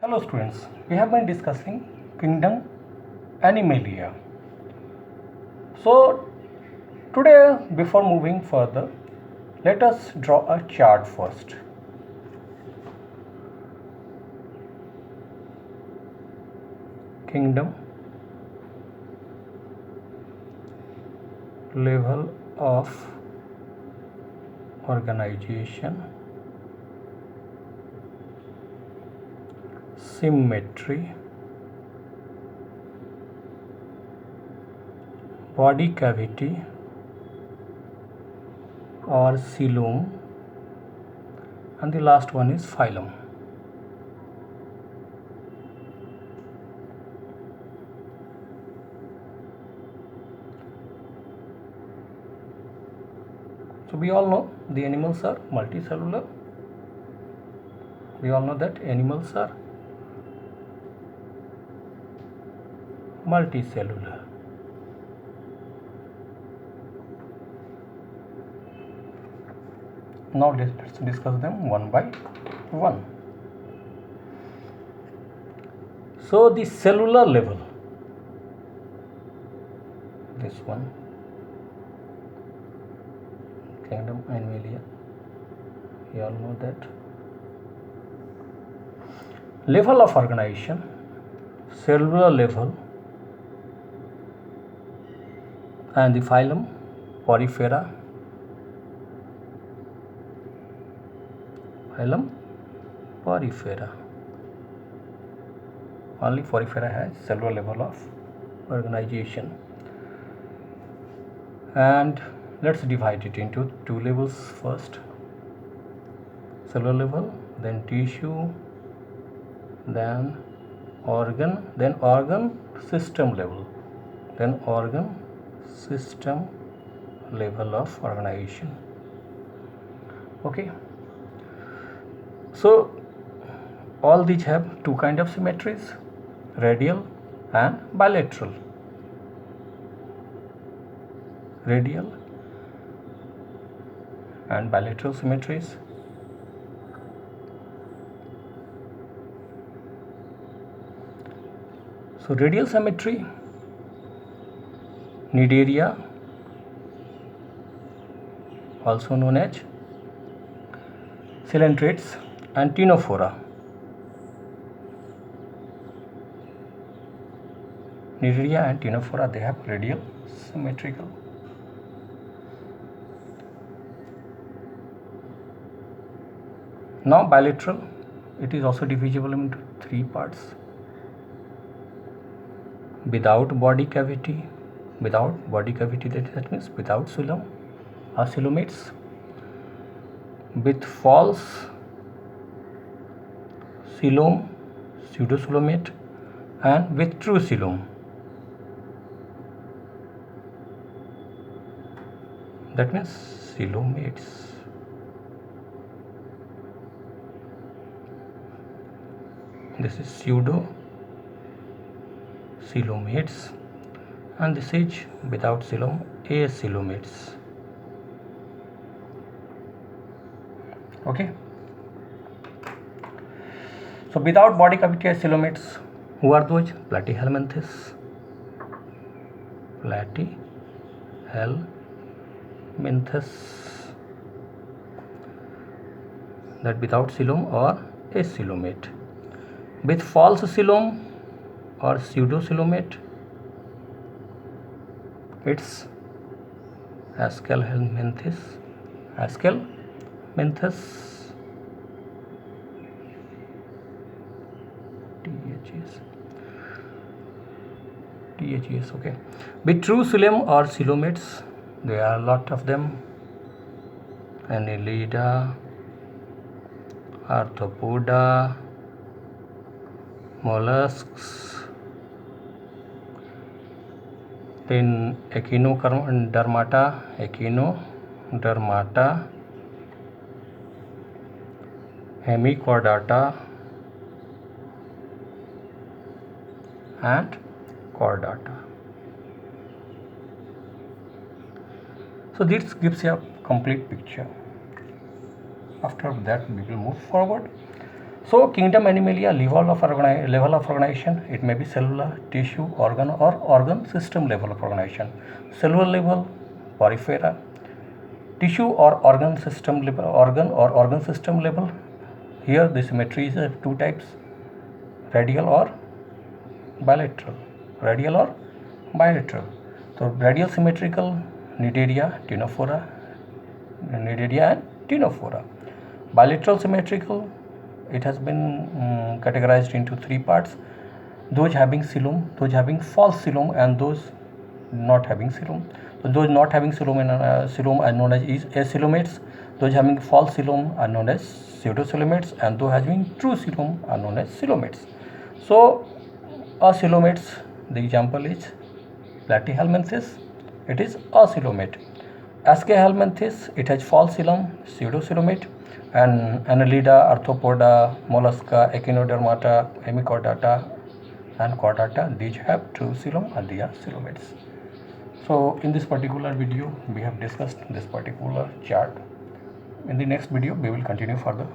Hello students, we have been discussing kingdom Animalia. So today, before moving further, let us draw a chart first. Kingdom, level of organization, symmetry, body cavity or coelom, and the last one is phylum. So we all know the animals are multicellular. We all know that animals are multicellular. Now let's discuss them one by one. So the cellular level, this one, kingdom Animalia, you all know that. Level of organization, cellular level, and the phylum Porifera, phylum Porifera. Only Porifera has cellular level of organization. And let's divide it into two levels first. Cellular level, then tissue, then organ system level, then organ system level of organization. Okay, so all these have two kind of symmetries, radial and bilateral. Radial and bilateral symmetries. So radial symmetry, Cnidaria, also known as Coelentrates, and Ctenophora. Cnidaria and Ctenophora, they have radial symmetrical. Now bilateral, it is also divisible into three parts. Without body cavity, that means without coelom or coelomates, with false coelom, pseudocoelomate, and with true coelom, that means coelomates. This is pseudo coelomates, and this is without coelom, acoelomates. Okay, so without body cavity coelomates, who are those? Platyhelminthes, that without coelom or acoelomate. With false coelom or pseudocoelomate, it's Aschelminthes, THS. Okay. With true coelom or coelomates, there are a lot of them. Annelida, Arthropoda, mollusks, then Echinodermata, Hemichordata, and Chordata. So this gives you a complete picture. After that we will move forward. So kingdom Animalia level of organization, it may be cellular, tissue, organ or organ system level of organization. Cellular level, porifera. Tissue or organ system level, organ system level. Here the symmetry is of two types, radial or bilateral. Radial or bilateral. So radial symmetrical, Cnidaria, Ctenophora, Cnidaria and Ctenophora. Bilateral symmetrical, it has been categorized into three parts: those having coelom, those having false coelom, and those not having coelom. So those not having coelom are known as acoelomates. Those having false coelom are known as pseudocoelomates, and those having true coelom are known as coelomates. So acoelomates, the example is Platyhelminthes, it is acoelomate. Aschelminthes, it has false coelom, pseudocoelomate, and Annelida, Arthropoda, Mollusca, Echinodermata, Hemichordata, and Chordata, these have true coelom and they are coelomates. So in this particular video we have discussed this particular chart. In the next video we will continue further.